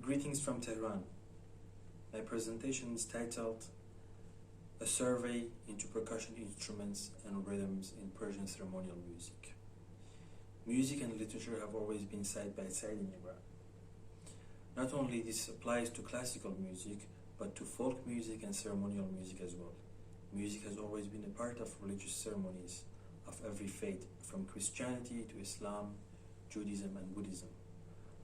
Greetings from Tehran. My presentation is titled A Survey into Percussion Instruments and Rhythms in Persian Ceremonial Music. Music and literature have always been side by side in Iran. Not only this applies to classical music, but to folk music and ceremonial music as well. Music has always been a part of religious ceremonies of every faith, from Christianity to Islam, Judaism and Buddhism.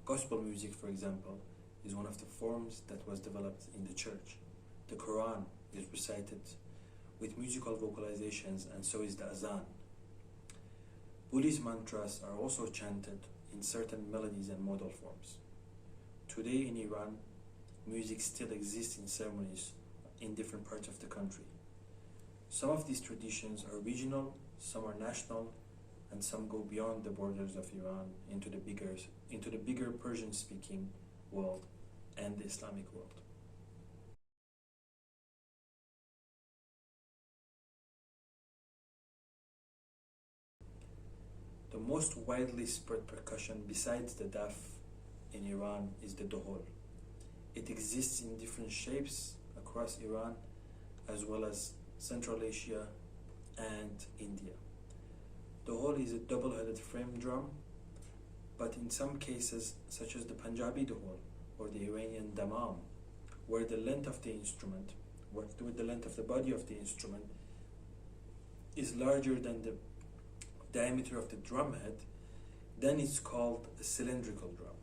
Gospel music, for example, is one of the forms that was developed in the church. The Quran is recited with musical vocalizations, and so is the azan. Buddhist mantras are also chanted in certain melodies and modal forms. Today in Iran, music still exists in ceremonies in different parts of the country. Some of these traditions are regional, some are national, and some go beyond the borders of Iran into the bigger Persian-speaking world and the Islamic world. The most widely spread percussion besides the daf in Iran is the dohol. It exists in different shapes across Iran as well as Central Asia and India. Dohol is a double-headed frame drum, but in some cases, such as the Punjabi dohol or the Iranian damam, where the length of the instrument, with the length of the body of the instrument, is larger than the diameter of the drum head, then it's called a cylindrical drum.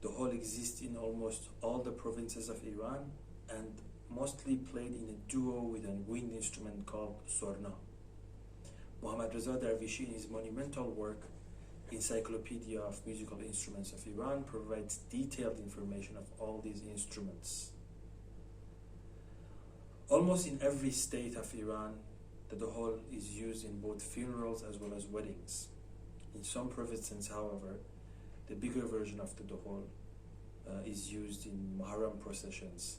Dohol exists in almost all the provinces of Iran and mostly played in a duo with a wind instrument called sorna. Mohammad Reza Darvishi, in his monumental work Encyclopedia of Musical Instruments of Iran, provides detailed information of all these instruments. Almost in every state of Iran, the dohol is used in both funerals as well as weddings. In some provinces, however, the bigger version of the dohol is used in Muharram processions,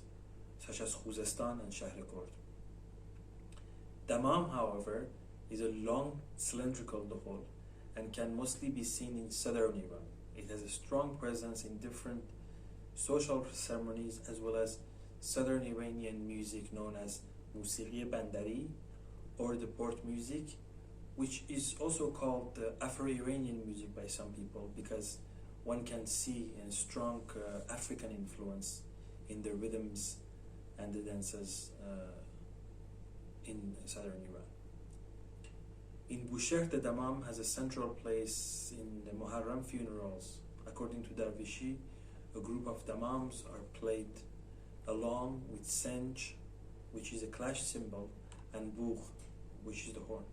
such as Khuzestan and Shahr-e-Kurd. Damam, however, is a long cylindrical dohol and can mostly be seen in southern Iran. It has a strong presence in different social ceremonies as well as southern Iranian music known as Musiqi Bandari or the port music, which is also called the Afro-Iranian music by some people because one can see a strong African influence in the rhythms and the dances in southern Iran. In Bushehr, the damam has a central place in the Muharram funerals. According to Darvishi, a group of damams are played along with senj, which is a clash cymbal, and bugh, which is the horn.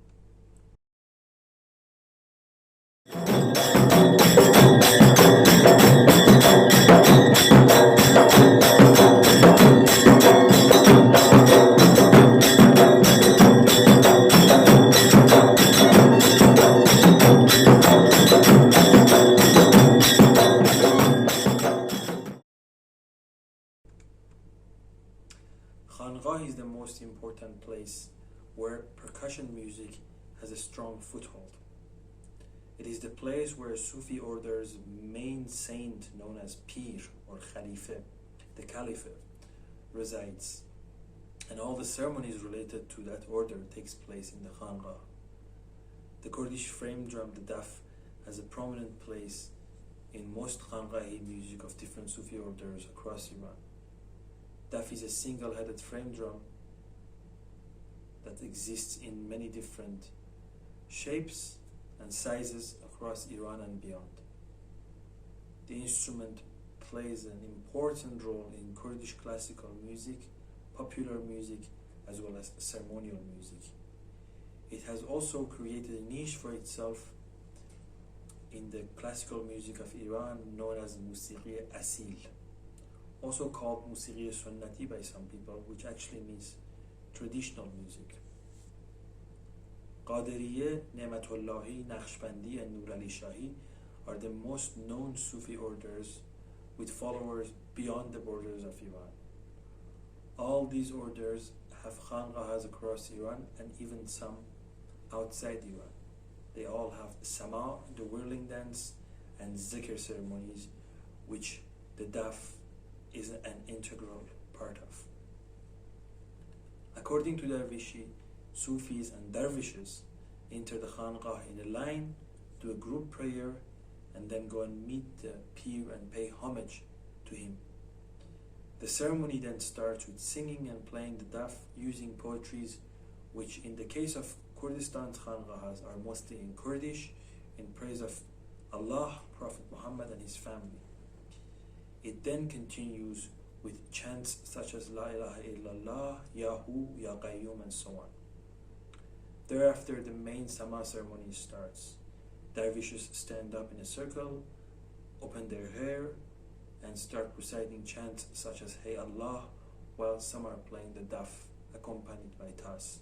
Khanqah is the most important place where percussion music has a strong foothold. It is the place where Sufi order's main saint, known as Pir or Khalifa, the Caliph, resides, and all the ceremonies related to that order takes place in the Khanqah. The Kurdish frame drum, the daf, has a prominent place in most Khanqahi music of different Sufi orders across Iran. Daf is a single-headed frame drum that exists in many different shapes and sizes across Iran and beyond. The instrument plays an important role in Kurdish classical music, popular music, as well as ceremonial music. It has also created a niche for itself in the classical music of Iran known as Musiqi Asil, also called Musiqi Sunnati by some people, which actually means traditional music. Qadiriye, Ne'matullahi, Naqshbandi, and Nur Ali Shahi are the most known Sufi orders with followers beyond the borders of Iran. All these orders have khanqahas across Iran and even some outside Iran. They all have sama, the whirling dance, and zikr ceremonies, which the daf is an integral part of. According to Dervishi, Sufis and Dervishes enter the Khanqah in a line, do a group prayer, and then go and meet the Pir and pay homage to him. The ceremony then starts with singing and playing the daf using poetries, which in the case of Kurdistan's Khanqahas are mostly in Kurdish, in praise of Allah, Prophet Muhammad and his family. It then continues with chants such as La ilaha illallah, Yahu, Ya Qayyum, and so on. Thereafter, the main Sama ceremony starts. Dervishes stand up in a circle, open their hair, and start reciting chants such as Hey Allah, while some are playing the daf, accompanied by tas.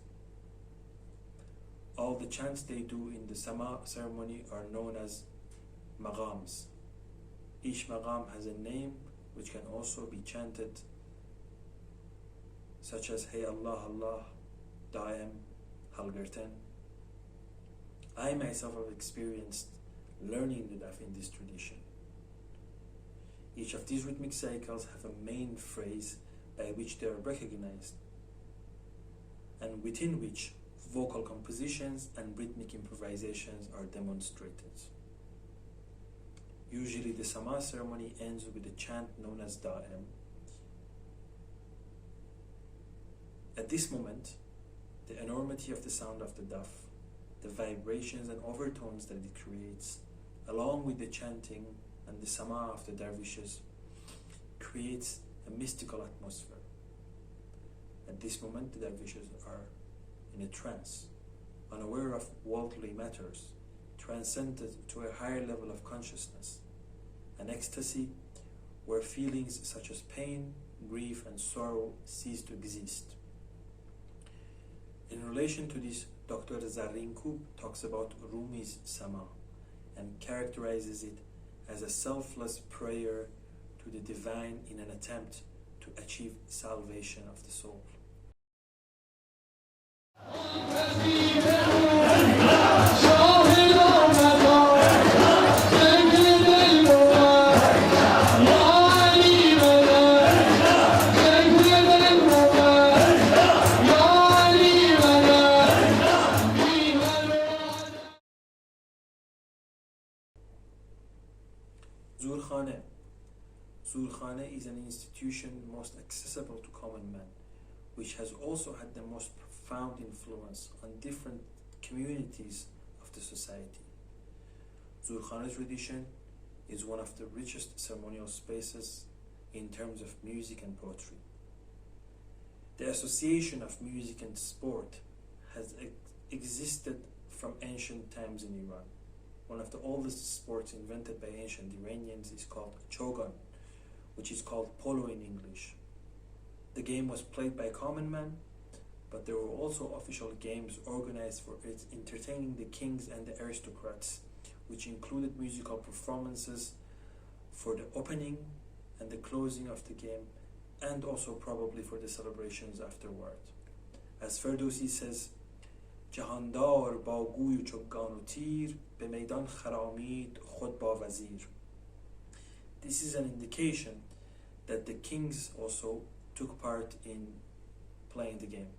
All the chants they do in the Sama ceremony are known as maqams. Each maqam has a name which can also be chanted, such as Hey Allah Allah, Daim, Halgerten. I myself have experienced learning the daf in this tradition. Each of these rhythmic cycles have a main phrase by which they are recognized, and within which vocal compositions and rhythmic improvisations are demonstrated. Usually the Sama ceremony ends with a chant known as Da'im. At this moment, the enormity of the sound of the daf, the vibrations and overtones that it creates, along with the chanting and the Sama of the dervishes, creates a mystical atmosphere. At this moment, the dervishes are in a trance, unaware of worldly matters, transcended to a higher level of consciousness, an ecstasy where feelings such as pain, grief, and sorrow cease to exist. In relation to this, Dr. Zarrinkub talks about Rumi's Sama and characterizes it as a selfless prayer to the divine in an attempt to achieve salvation of the soul. Zulkhane is an institution most accessible to common man, which has also had the most profound influence on different communities of the society. Zulkhane tradition is one of the richest ceremonial spaces in terms of music and poetry. The association of music and sport has existed from ancient times in Iran. One of the oldest sports invented by ancient Iranians is called chogan, which is called polo in English. The game was played by common men, but there were also official games organized for its entertaining the kings and the aristocrats, which included musical performances for the opening and the closing of the game, and also probably for the celebrations afterward. As Ferdowsi says, جهاندار با گوی و چوگان و تیر به میدان خرامید خود با وزیر. This is an indication that the kings also took part in playing the game.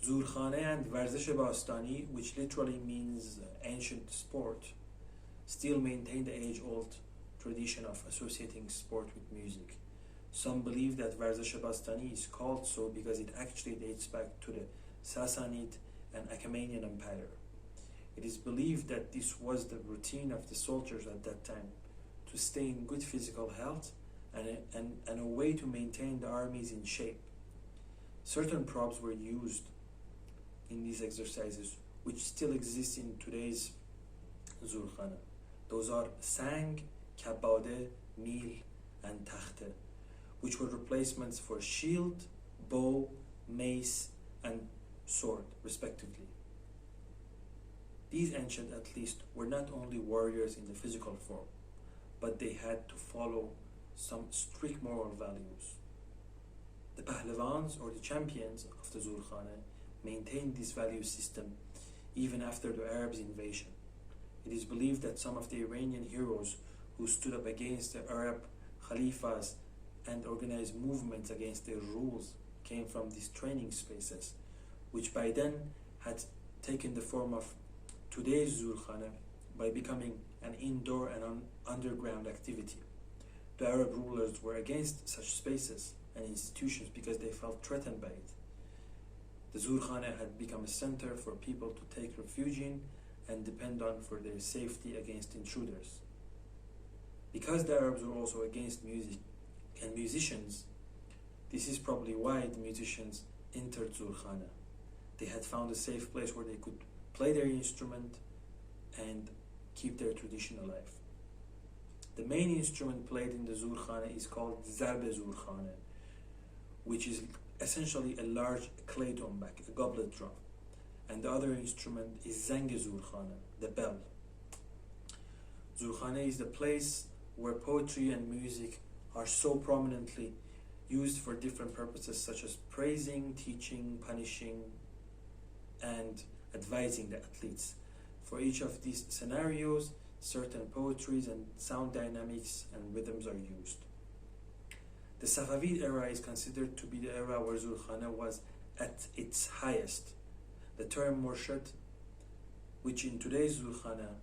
Zulkhane and ورزش باستانی, which literally means ancient sport, still maintain the age-old tradition of associating sport with music. Some believe that ورزش باستانی is called so because it actually dates back to the Sassanid and Achaemenian Empire. It is believed that this was the routine of the soldiers at that time, to stay in good physical health and a way to maintain the armies in shape. Certain props were used in these exercises, which still exist in today's Zulkhane. Those are sang, kabade, mil, and takhte, which were replacements for shield, bow, mace, and sword, respectively. These ancient athletes were not only warriors in the physical form, but they had to follow some strict moral values. The Pahlavans, or the champions of the Zulkhane, maintained this value system even after the Arabs' invasion. It is believed that some of the Iranian heroes who stood up against the Arab Khalifas, and organized movements against their rules came from these training spaces, which by then had taken the form of today's Zulkhana by becoming an indoor and underground activity. The Arab rulers were against such spaces and institutions because they felt threatened by it. The Zulkhana had become a center for people to take refuge in and depend on for their safety against intruders. Because the Arabs were also against music and musicians, this is probably why the musicians entered Zulkhana. They had found a safe place where they could play their instrument and keep their tradition alive. The main instrument played in the Zulkhana is called Zarb Zulkhana, which is essentially a large clay tombak, a goblet drum. And the other instrument is Zang Zulkhana, the bell. Zulkhana is the place where poetry and music are so prominently used for different purposes such as praising, teaching, punishing, and advising the athletes. For each of these scenarios, certain poetries and sound dynamics and rhythms are used. The Safavid era is considered to be the era where Zulkhana was at its highest. The term Murshid, which in today's Zulkhana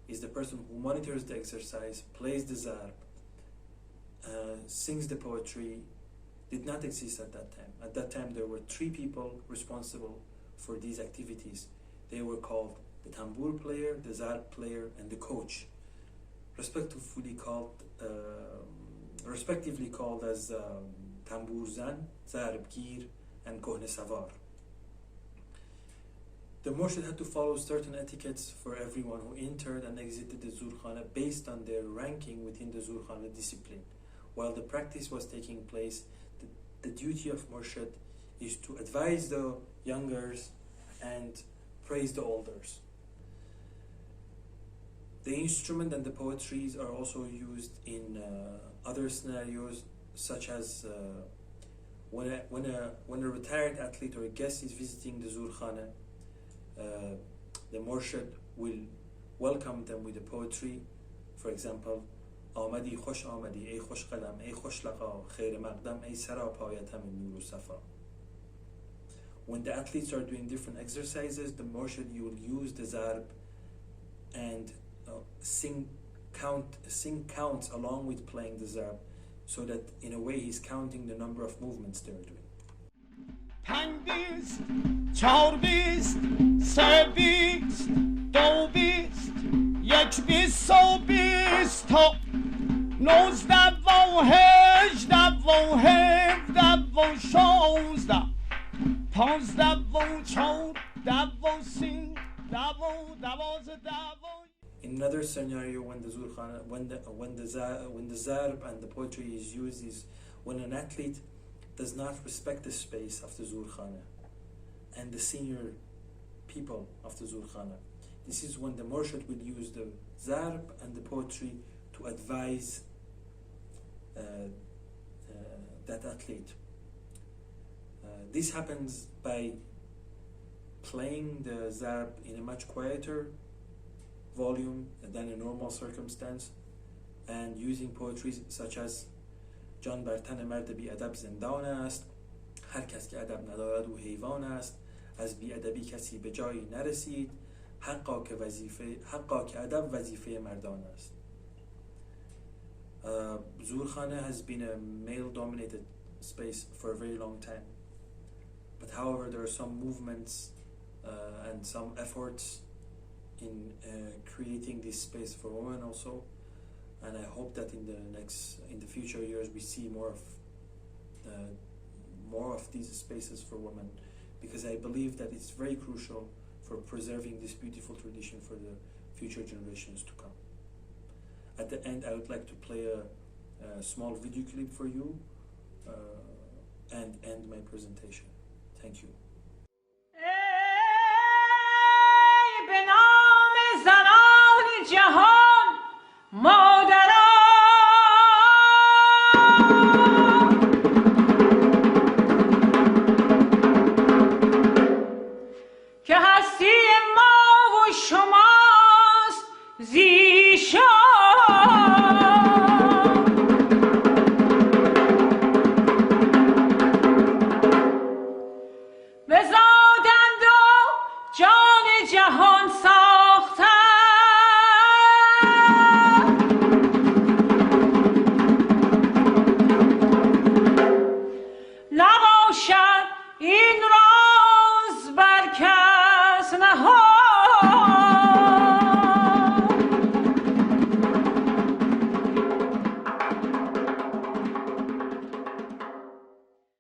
is the person who monitors the exercise, plays the zarb, sings the poetry, did not exist at that time. At that time there were 3 people responsible for these activities. They were called the tambour player, the zarb player, and the coach, respectively called as tambour zan, zarb gir, and kohne savar. The Murshid had to follow certain etiquettes for everyone who entered and exited the Zulkhana based on their ranking within the Zulkhana discipline. While the practice was taking place, the duty of Murshid is to advise the youngers and praise the elders. The instrument and the poetries are also used in other scenarios, such as when a retired athlete or a guest is visiting the Zulkhana, the Murshid will welcome them with a poetry. For example, آمدی خوش آمدی ای خوش قلم ای خوش لقا خیر مقدم ای سرا پایتم نور و صفا. When the athletes are doing different exercises, the Murshid will use the zarb and sing counts along with playing the zarb, so that in a way he's counting the number of movements they're doing. پنج 4 3 2 1 20 تا 19 و 18 و 17 و 16 15 و 14 و 13 و 12. In another scenario, when the Zulkhana, when the zarb and the poetry is used, is when an athlete does not respect the space of the Zulkhana and the senior people of the Zulkhana. This is when the Murshid will use the zarb and the poetry to advise that athlete. This happens by playing the zarb in a much quieter volume than a normal circumstance, and using poetries such as جان بر تن مرد بی ادب زندان است، هر کس که ادب ندارد او حیوان است، از بی ادبی کسی به جایی نرسید، حقا که ادب وظیفه مردان است. Zulkhana has been a male-dominated space for a very long time, but however there are some movements and some efforts in creating this space for women also, and I hope that in the future years we see more of these spaces for women, because I believe that it's very crucial for preserving this beautiful tradition for the future generations to come. At the end, I would like to play a small video clip for you and end my presentation. Thank you. جهان ما